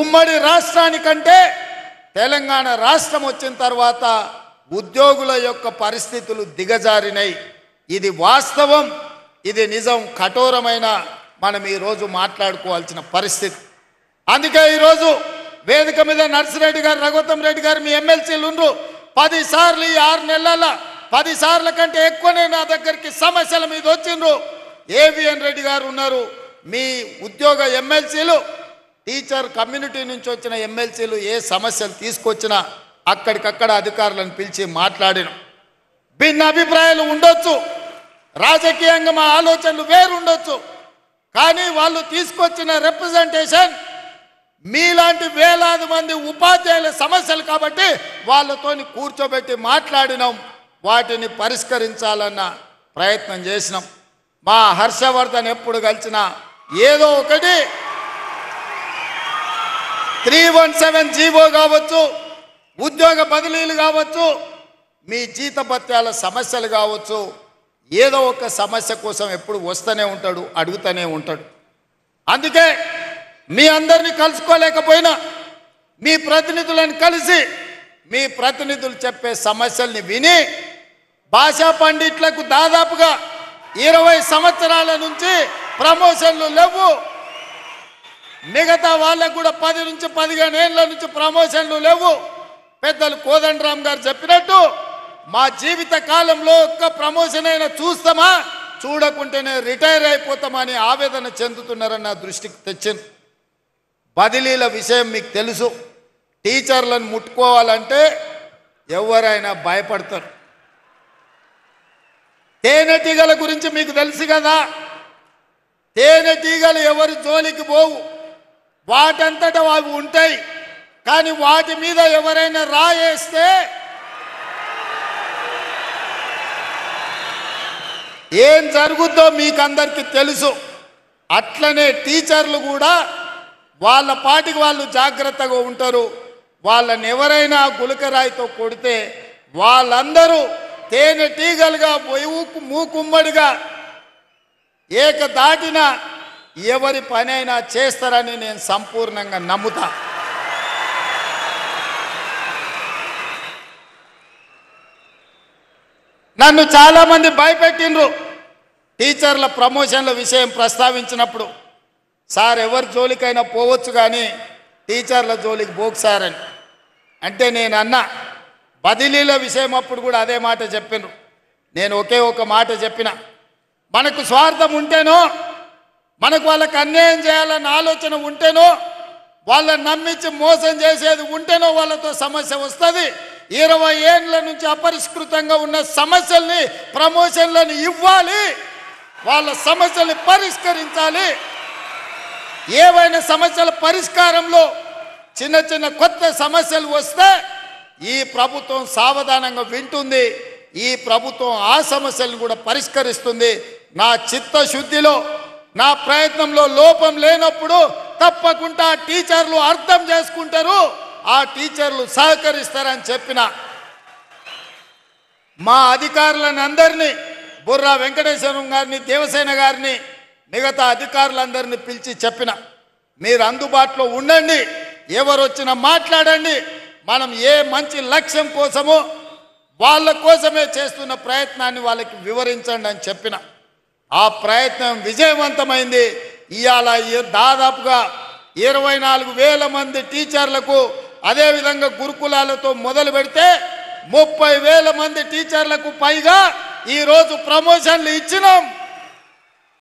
ఉమ్మడి రాష్ట్రానికంటే తెలంగాణ రాష్ట్రం వచ్చిన తర్వాత ఉద్యోగుల యొక్క పరిస్థితులు దిగజారినాయి. ఇది వాస్తవం, ఇది నిజం, కఠోరమైన మనం ఈరోజు మాట్లాడుకోవాల్సిన పరిస్థితి. అందుకే ఈరోజు వేదిక మీద నర్సిరెడ్డి గారు, రఘుత్తం రెడ్డి గారు మీ ఎమ్మెల్సీలు ఉండ్రు. 10 సార్లు ఈ 6 నెలల 10 సార్ల కంటే ఎక్కువనే నా దగ్గరికి సమస్యల మీద వచ్చిండ్రు. ఏవిఎన్ రెడ్డి గారు ఉన్నారు. మీ ఉద్యోగ ఎమ్మెల్సీలు, టీచర్ కమ్యూనిటీ నుంచి వచ్చిన ఎమ్మెల్సీలు ఏ సమస్యలు తీసుకొచ్చినా అక్కడికక్కడ అధికారులను పిలిచి మాట్లాడిన. భిన్న అభిప్రాయాలు ఉండొచ్చు, రాజకీయంగా మా ఆలోచనలు వేరు ఉండొచ్చు, కానీ వాళ్ళు తీసుకొచ్చిన రిప్రజెంటేషన్ మీలాంటి వేలాది మంది ఉపాధ్యాయుల సమస్యలు కాబట్టి వాళ్ళతోని కూర్చోబెట్టి మాట్లాడినాం, వాటిని పరిష్కరించాలన్న ప్రయత్నం చేసినాం. మా హర్షవర్ధన్ ఎప్పుడు కలిసినా ఏదో ఒకటి 317 జీవో కావచ్చు, ఉద్యోగ బదిలీలు కావచ్చు, మీ జీతభత్యాల సమస్యలు కావచ్చు, ఏదో ఒక సమస్య కోసం ఎప్పుడు వస్తూనే ఉంటాడు, అడుగుతూనే ఉంటాడు. అందుకే మీ అందరినీ కలుసుకోలేకపోయినా మీ ప్రతినిధులను కలిసి మీ ప్రతినిధులు చెప్పే సమస్యల్ని విని, భాషా పండిట్లకు దాదాపుగా 20 సంవత్సరాల నుంచి ప్రమోషన్లు లేవు, మిగతా వాళ్ళకు కూడా 10 నుంచి 15 ఏళ్ళ నుంచి ప్రమోషన్లు లేవు. పెద్దలు కోదండరామ్ గారు చెప్పినట్టు మా జీవిత కాలంలో ఒక్క ప్రమోషన్ అయినా చూస్తామా, చూడకుంటేనే రిటైర్ అయిపోతామని ఆవేదన చెందుతున్నారని నా దృష్టికి తెచ్చింది. బదిలీల విషయం మీకు తెలుసు. టీచర్లను ముట్టుకోవాలంటే ఎవరైనా భయపడతారు. తేనెటీగల గురించి మీకు తెలుసు కదా. తేనెటీగలు ఎవరి జోలికి పోవు, వాటంతటా అవి ఉంటాయి. కానీ వాటి మీద ఎవరైనా రాయేస్తే ఏం జరుగుద్దో మీకు అందరికీ తెలుసు. అట్లనే టీచర్లు కూడా వాళ్ళ పాటికి వాళ్ళు జాగ్రత్తగా ఉంటారు. వాళ్ళని ఎవరైనా గులకరాయితో కొడితే వాళ్ళందరూ తేనెటీగలుగా మూకుమ్మడిగా ఏకదాటిన ఎవరి పనైనా చేస్తారని నేను సంపూర్ణంగా నమ్ముతా. నన్ను చాలామంది భయపెట్టిండ్రు టీచర్ల ప్రమోషన్ల విషయం ప్రస్తావించినప్పుడు. సార్ ఎవరి జోలికైనా పోవచ్చు కానీ టీచర్ల జోలికి పోకు సార్ అని అంటే నేను అన్నా. బదిలీల విషయం అప్పుడు కూడా అదే మాట చెప్పినారు. నేను ఒకే ఒక మాట చెప్పిన, మనకు స్వార్థం ఉంటేనో, మనకు వాళ్ళకి అన్యాయం చేయాలన్న ఆలోచన ఉంటేనో, వాళ్ళని నమ్మించి మోసం చేసేది ఉంటేనో వాళ్ళతో సమస్య వస్తుంది. 20 ఏళ్ళ నుంచి అపరిష్కృతంగా ఉన్న సమస్యల్ని, ప్రమోషన్లను ఇవ్వాలి, వాళ్ళ సమస్యల్ని పరిష్కరించాలి. ఏవైనా సమస్యల పరిష్కారంలో చిన్న చిన్న కొత్త సమస్యలు వస్తే ఈ ప్రభుత్వం సావధానంగా వింటుంది. ఈ ప్రభుత్వం ఆ సమస్యలను కూడా పరిష్కరిస్తుంది. నా చిత్తశుద్ధిలో, నా ప్రయత్నంలో లోపం లేనప్పుడు తప్పకుండా టీచర్లు అర్థం చేసుకుంటారు, ఆ టీచర్లు సహకరిస్తారని చెప్పిన. మా అధికారులను అందరినీ, బుర్రా వెంకటేశ్వరం గారిని, దేవసేన గారిని, మిగతా అధికారులందరినీ పిలిచి చెప్పిన, మీరు అందుబాటులో ఉండండి, ఎవరు వచ్చినా మాట్లాడండి, మనం ఏ మంచి లక్ష్యం కోసమో వాళ్ళ కోసమే చేస్తున్న ప్రయత్నాన్ని వాళ్ళకి వివరించండి అని చెప్పిన. ఆ ప్రయత్నం విజయవంతమైంది. ఇవాళ దాదాపుగా 24,000 మంది టీచర్లకు, అదేవిధంగా గురుకులాలతో మొదలు పెడితే 30,000 మంది టీచర్లకు పైగా ఈరోజు ప్రమోషన్లు ఇచ్చినాం.